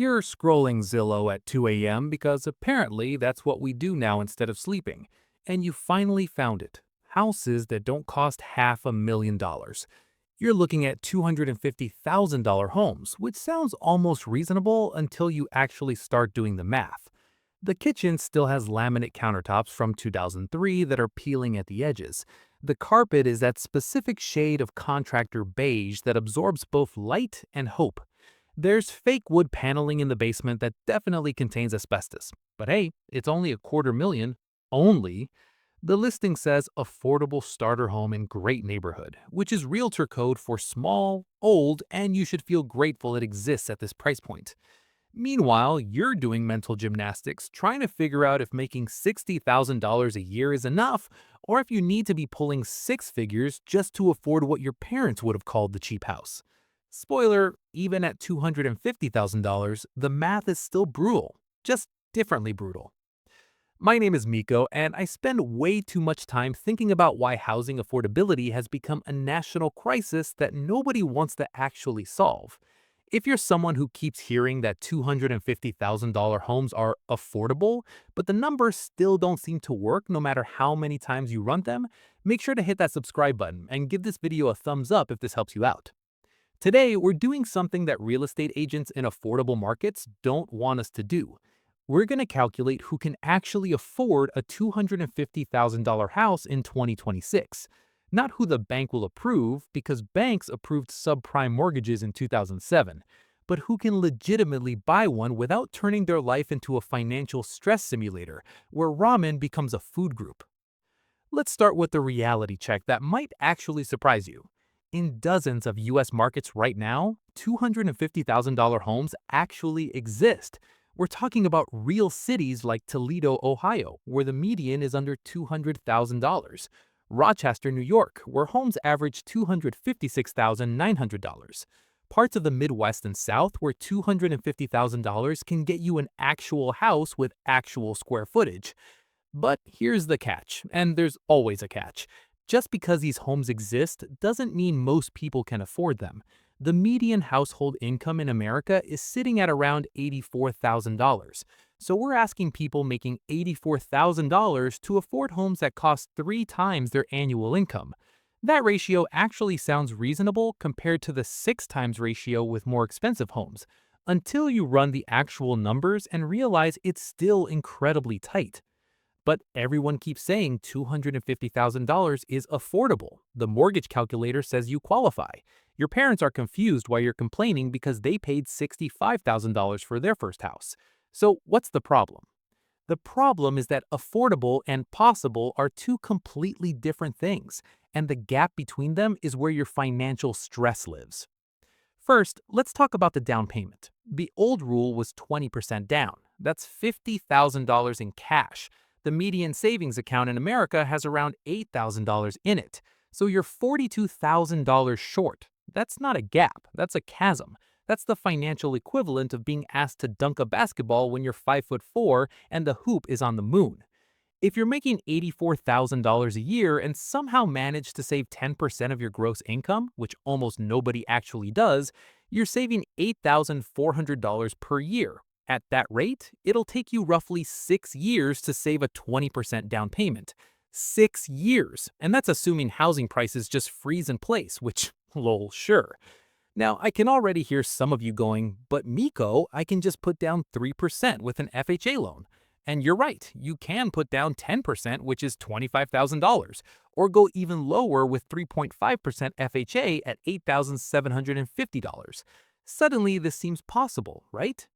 You're scrolling Zillow at 2 a.m. because apparently that's what we do now instead of sleeping. And you finally found it. Houses that don't cost $500,000. You're looking at $250,000 homes, which sounds almost reasonable until you actually start doing the math. The kitchen still has laminate countertops from 2003 that are peeling at the edges. The carpet is that specific shade of contractor beige that absorbs both light and hope. There's fake wood paneling in the basement that definitely contains asbestos. But hey, it's only $250,000. Only. The listing says affordable starter home in great neighborhood, which is realtor code for small, old, and you should feel grateful it exists at this price point. Meanwhile, you're doing mental gymnastics trying to figure out if making $60,000 a year is enough or if you need to be pulling six figures just to afford what your parents would have called the cheap house. Spoiler, even at $250,000, the math is still brutal, just differently brutal. My name is Miko, and I spend way too much time thinking about why housing affordability has become a national crisis that nobody wants to actually solve. If you're someone who keeps hearing that $250,000 homes are affordable, but the numbers still don't seem to work no matter how many times you run them, make sure to hit that subscribe button and give this video a thumbs up if this helps you out. Today, we're doing something that real estate agents in affordable markets don't want us to do. We're going to calculate who can actually afford a $250,000 house in 2026. Not who the bank will approve, because banks approved subprime mortgages in 2007, but who can legitimately buy one without turning their life into a financial stress simulator where ramen becomes a food group. Let's start with the reality check that might actually surprise you. In dozens of US markets right now, $250,000 homes actually exist. We're talking about real cities like Toledo, Ohio, where the median is under $200,000. Rochester, New York, where homes average $256,900. Parts of the Midwest and South where $250,000 can get you an actual house with actual square footage. But here's the catch, and there's always a catch. Just because these homes exist doesn't mean most people can afford them. The median household income in America is sitting at around $84,000. So we're asking people making $84,000 to afford homes that cost 3 times their annual income. That ratio actually sounds reasonable compared to the 6 times ratio with more expensive homes, until you run the actual numbers and realize it's still incredibly tight. But everyone keeps saying $250,000 is affordable. The mortgage calculator says you qualify. Your parents are confused why you're complaining because they paid $65,000 for their first house. So what's the problem? The problem is that affordable and possible are two completely different things, and the gap between them is where your financial stress lives. First, let's talk about the down payment. The old rule was 20% down. That's $50,000 in cash. The median savings account in America has around $8,000 in it, so you're $42,000 short. That's not a gap, that's a chasm. That's the financial equivalent of being asked to dunk a basketball when you're 5'4" and the hoop is on the moon. If you're making $84,000 a year and somehow manage to save 10% of your gross income, which almost nobody actually does, you're saving $8,400 per year. At that rate, it'll take you roughly 6 years to save a 20% down payment. 6 years! And that's assuming housing prices just freeze in place, which, lol, sure. Now, I can already hear some of you going, but Miko, I can just put down 3% with an FHA loan. And you're right, you can put down 10%, which is $25,000, or go even lower with 3.5% FHA at $8,750. Suddenly, this seems possible, right?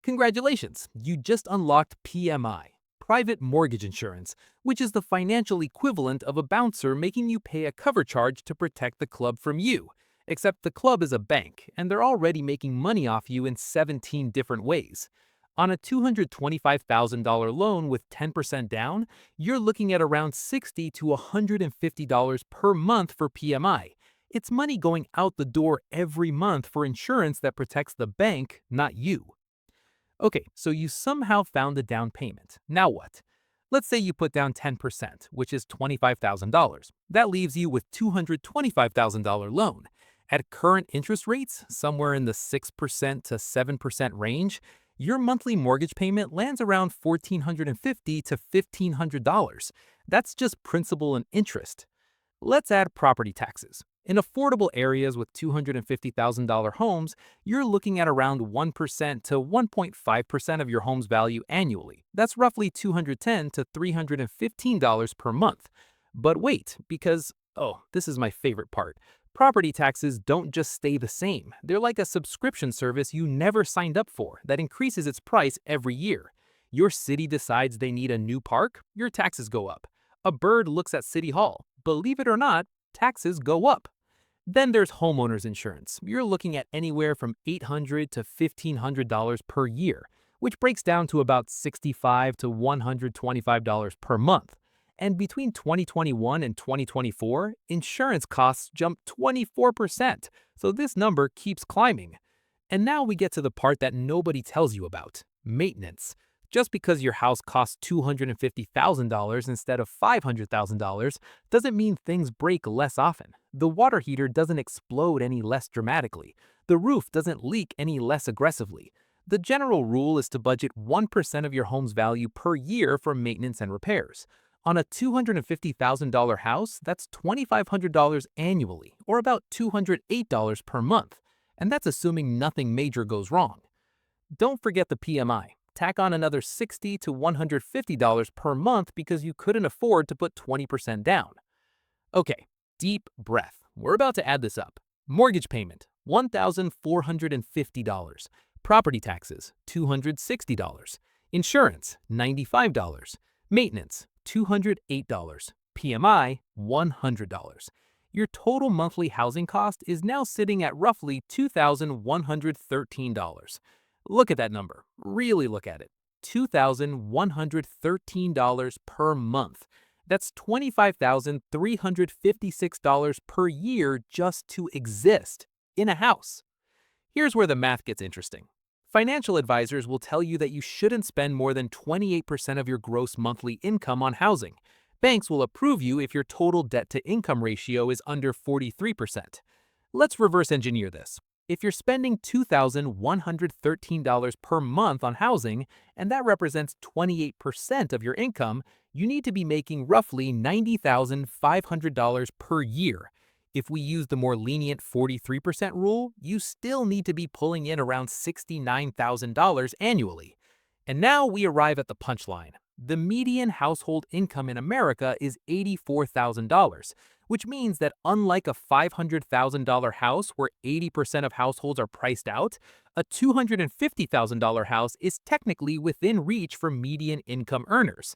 Congratulations, you just unlocked PMI, private mortgage insurance, which is the financial equivalent of a bouncer making you pay a cover charge to protect the club from you. Except the club is a bank, and they're already making money off you in 17 different ways. On a $225,000 loan with 10% down, you're looking at around $60 to $150 per month for PMI. It's money going out the door every month for insurance that protects the bank, not you. Okay, so you somehow found the down payment. Now what? Let's say you put down 10%, which is $25,000. That leaves you with $225,000 loan. At current interest rates, somewhere in the 6% to 7% range, your monthly mortgage payment lands around $1,450 to $1,500. That's just principal and interest. Let's add property taxes. In affordable areas with $250,000 homes, you're looking at around 1% to 1.5% of your home's value annually. That's roughly $210 to $315 per month. But wait, because, oh, this is my favorite part. Property taxes don't just stay the same. They're like a subscription service you never signed up for that increases its price every year. Your city decides they need a new park, your taxes go up. A bird looks at City Hall. Believe it or not, taxes go up. Then there's homeowners insurance. You're looking at anywhere from $800 to $1,500 per year, which breaks down to about $65 to $125 per month. And between 2021 and 2024, insurance costs jumped 24%, so this number keeps climbing. And now we get to the part that nobody tells you about: maintenance. Just because your house costs $250,000 instead of $500,000 doesn't mean things break less often. The water heater doesn't explode any less dramatically. The roof doesn't leak any less aggressively. The general rule is to budget 1% of your home's value per year for maintenance and repairs. On a $250,000 house, that's $2,500 annually, or about $208 per month. And that's assuming nothing major goes wrong. Don't forget the PMI. Tack on another $60 to $150 per month because you couldn't afford to put 20% down. Okay, deep breath. We're about to add this up. Mortgage payment, $1,450. Property taxes, $260. Insurance, $95. Maintenance, $208. PMI, $100. Your total monthly housing cost is now sitting at roughly $2,113. Look at that number. Really look at it. $2,113 per month. That's $25,356 per year just to exist in a house. Here's where the math gets interesting. Financial advisors will tell you that you shouldn't spend more than 28% of your gross monthly income on housing. Banks will approve you if your total debt-to-income ratio is under 43%. Let's reverse engineer this. If you're spending $2,113 per month on housing, and that represents 28% of your income, you need to be making roughly $90,500 per year. If we use the more lenient 43% rule, you still need to be pulling in around $69,000 annually. And now we arrive at the punchline. The median household income in America is $84,000, which means that unlike a $500,000 house where 80% of households are priced out, a $250,000 house is technically within reach for median income earners.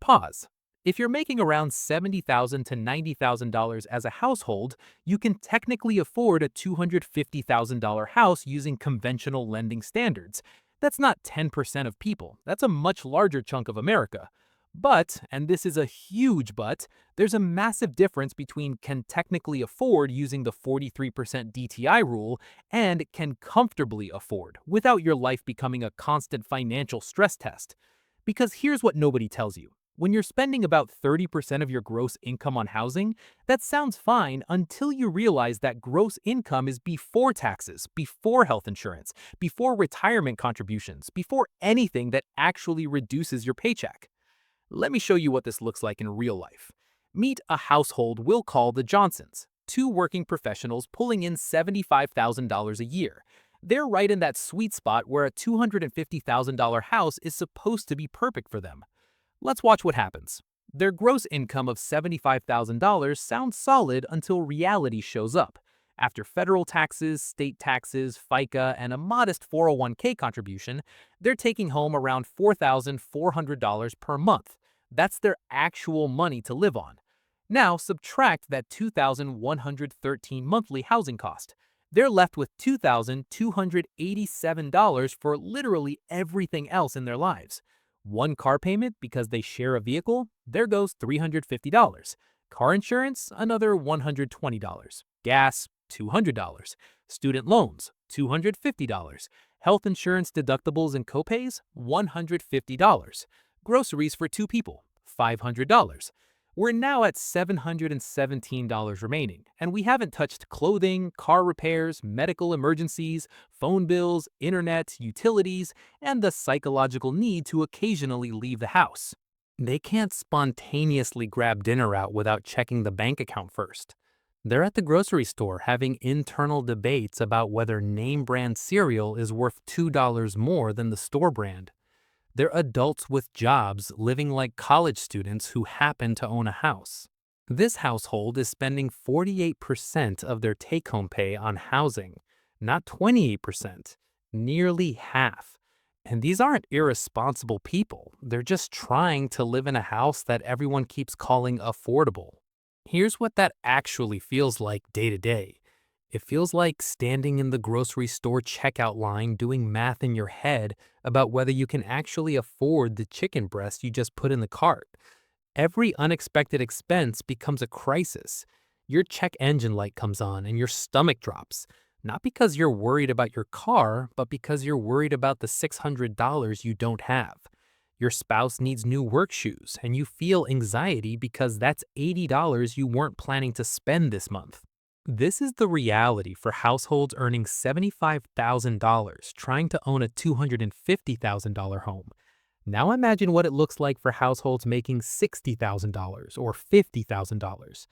Pause. If you're making around $70,000 to $90,000 as a household, you can technically afford a $250,000 house using conventional lending standards. That's not 10% of people. That's a much larger chunk of America. But, and this is a huge but, there's a massive difference between can technically afford using the 43% DTI rule and can comfortably afford without your life becoming a constant financial stress test. Because here's what nobody tells you. When you're spending about 30% of your gross income on housing, that sounds fine until you realize that gross income is before taxes, before health insurance, before retirement contributions, before anything that actually reduces your paycheck. Let me show you what this looks like in real life. Meet a household we'll call the Johnsons, two working professionals pulling in $75,000 a year. They're right in that sweet spot where a $250,000 house is supposed to be perfect for them. Let's watch what happens. Their gross income of $75,000 sounds solid until reality shows up. After federal taxes, state taxes, FICA, and a modest 401k contribution, they're taking home around $4,400 per month. That's their actual money to live on. Now subtract that $2,113 monthly housing cost. They're left with $2,287 for literally everything else in their lives. One car payment because they share a vehicle, there goes $350. Car insurance, another $120. Gas, $200. Student loans, $250. Health insurance deductibles and copays, $150. Groceries for two people, $500. We're now at $717 remaining, and we haven't touched clothing, car repairs, medical emergencies, phone bills, internet, utilities, and the psychological need to occasionally leave the house. They can't spontaneously grab dinner out without checking the bank account first. They're at the grocery store having internal debates about whether name brand cereal is worth $2 more than the store brand. They're adults with jobs living like college students who happen to own a house. This household is spending 48% of their take home pay on housing, not 28%, nearly half. And these aren't irresponsible people. They're just trying to live in a house that everyone keeps calling affordable. Here's what that actually feels like day to day. It feels like standing in the grocery store checkout line doing math in your head about whether you can actually afford the chicken breast you just put in the cart. Every unexpected expense becomes a crisis. Your check engine light comes on and your stomach drops. Not because you're worried about your car, but because you're worried about the $600 you don't have. Your spouse needs new work shoes, and you feel anxiety because that's $80 you weren't planning to spend this month. This is the reality for households earning $75,000 trying to own a $250,000 home. Now imagine what it looks like for households making $60,000 or $50,000.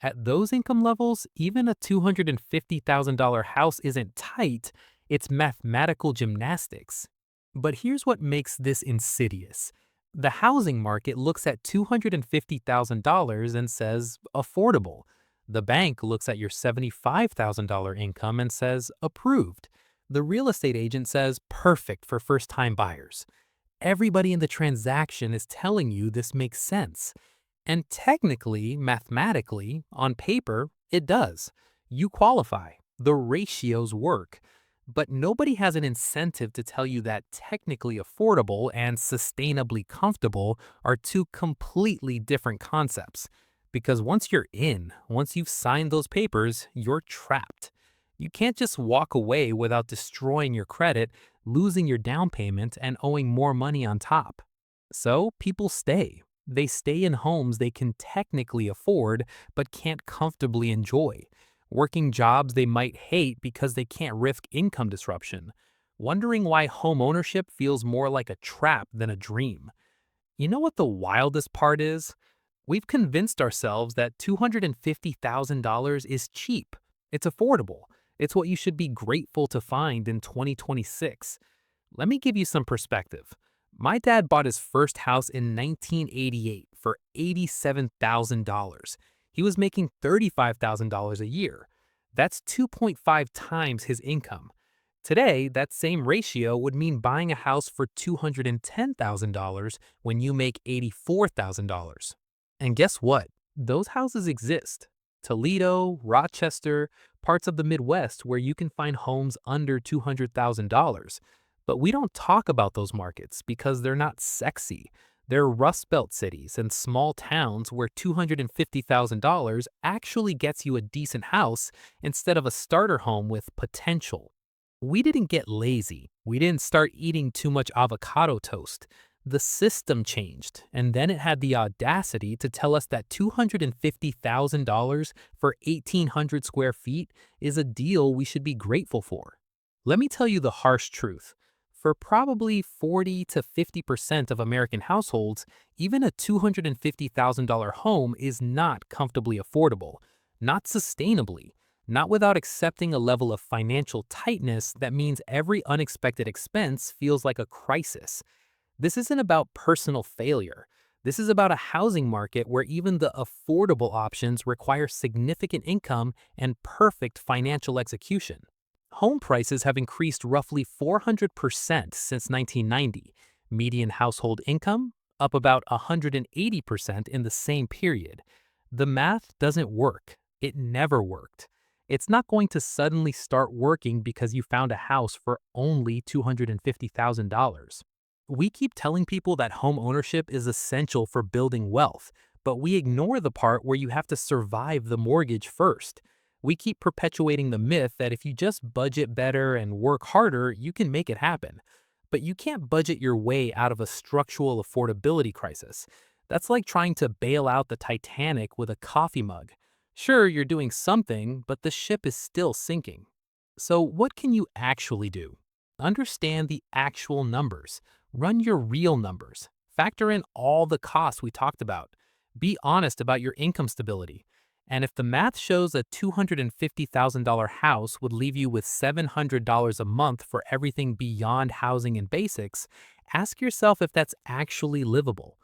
At those income levels, even a $250,000 house isn't tight, it's mathematical gymnastics. But here's what makes this insidious. The housing market looks at $250,000 and says affordable. The bank looks at your $75,000 income and says approved. The real estate agent says perfect for first-time buyers. Everybody in the transaction is telling you this makes sense. And technically, mathematically, on paper, it does. You qualify. The ratios work. But nobody has an incentive to tell you that technically affordable and sustainably comfortable are two completely different concepts. Because once you're in, once you've signed those papers, you're trapped. You can't just walk away without destroying your credit, losing your down payment, and owing more money on top. So people stay. They stay in homes they can technically afford but can't comfortably enjoy. Working jobs they might hate because they can't risk income disruption. Wondering why home ownership feels more like a trap than a dream. You know what the wildest part is? We've convinced ourselves that $250,000 is cheap. It's affordable. It's what you should be grateful to find in 2026. Let me give you some perspective. My dad bought his first house in 1988 for $87,000. He was making $35,000 a year. That's 2.5 times his income. Today, that same ratio would mean buying a house for $210,000 when you make $84,000. And guess what? Those houses exist. Toledo, Rochester, parts of the Midwest where you can find homes under $200,000. But we don't talk about those markets because they're not sexy. They're Rust Belt cities and small towns where $250,000 actually gets you a decent house instead of a starter home with potential. We didn't get lazy. We didn't start eating too much avocado toast. The system changed, and then it had the audacity to tell us that $250,000 for 1,800 square feet is a deal we should be grateful for. Let me tell you the harsh truth. For probably 40 to 50% of American households, even a $250,000 home is not comfortably affordable, not sustainably, not without accepting a level of financial tightness that means every unexpected expense feels like a crisis. This isn't about personal failure. This is about a housing market where even the affordable options require significant income and perfect financial execution. Home prices have increased roughly 400% since 1990. Median household income up about 180% in the same period. The math doesn't work. It never worked. It's not going to suddenly start working because you found a house for only $250,000. We keep telling people that home ownership is essential for building wealth, but we ignore the part where you have to survive the mortgage first. We keep perpetuating the myth that if you just budget better and work harder, you can make it happen. But you can't budget your way out of a structural affordability crisis. That's like trying to bail out the Titanic with a coffee mug. Sure, you're doing something, but the ship is still sinking. So, what can you actually do? Understand the actual numbers. Run your real numbers. Factor in all the costs we talked about. Be honest about your income stability. And if the math shows a $250,000 house would leave you with $700 a month for everything beyond housing and basics, ask yourself if that's actually livable.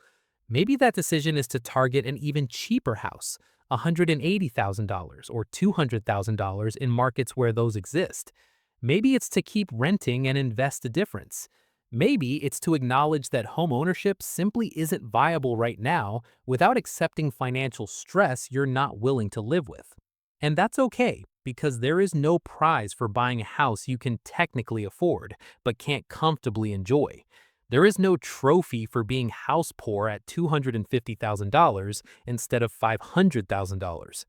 Maybe that decision is to target an even cheaper house, $180,000 or $200,000 in markets where those exist. Maybe it's to keep renting and invest the difference. Maybe it's to acknowledge that home ownership simply isn't viable right now without accepting financial stress you're not willing to live with. And that's okay, because there is no prize for buying a house you can technically afford, but can't comfortably enjoy. There is no trophy for being house poor at $250,000 instead of $500,000.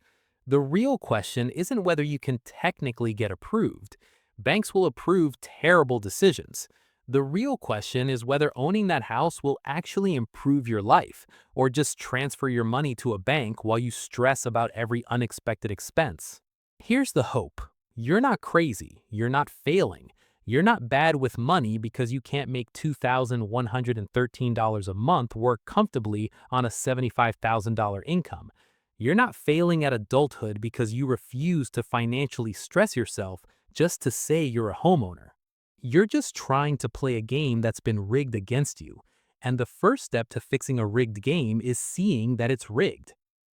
The real question isn't whether you can technically get approved. Banks will approve terrible decisions. The real question is whether owning that house will actually improve your life, or just transfer your money to a bank while you stress about every unexpected expense. Here's the hope. You're not crazy. You're not failing. You're not bad with money because you can't make $2,113 a month work comfortably on a $75,000 income. You're not failing at adulthood because you refuse to financially stress yourself just to say you're a homeowner. You're just trying to play a game that's been rigged against you. And the first step to fixing a rigged game is seeing that it's rigged.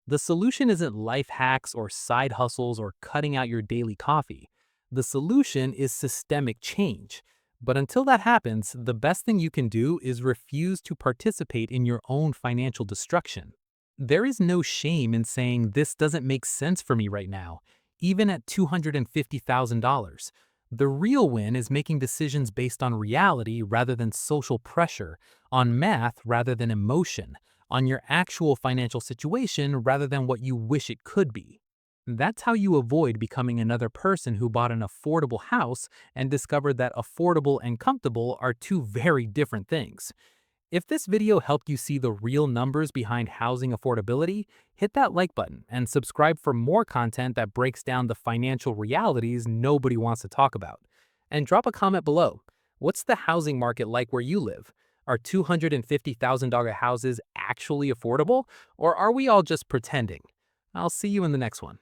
The solution isn't life hacks or side hustles or cutting out your daily coffee. The solution is systemic change. But until that happens, the best thing you can do is refuse to participate in your own financial destruction. There is no shame in saying this doesn't make sense for me right now, even at $250,000. The real win is making decisions based on reality rather than social pressure, on math rather than emotion, on your actual financial situation rather than what you wish it could be. That's how you avoid becoming another person who bought an affordable house and discovered that affordable and comfortable are two very different things. If this video helped you see the real numbers behind housing affordability, hit that like button and subscribe for more content that breaks down the financial realities nobody wants to talk about. And drop a comment below. What's the housing market like where you live? Are $250,000 houses actually affordable, or are we all just pretending? I'll see you in the next one.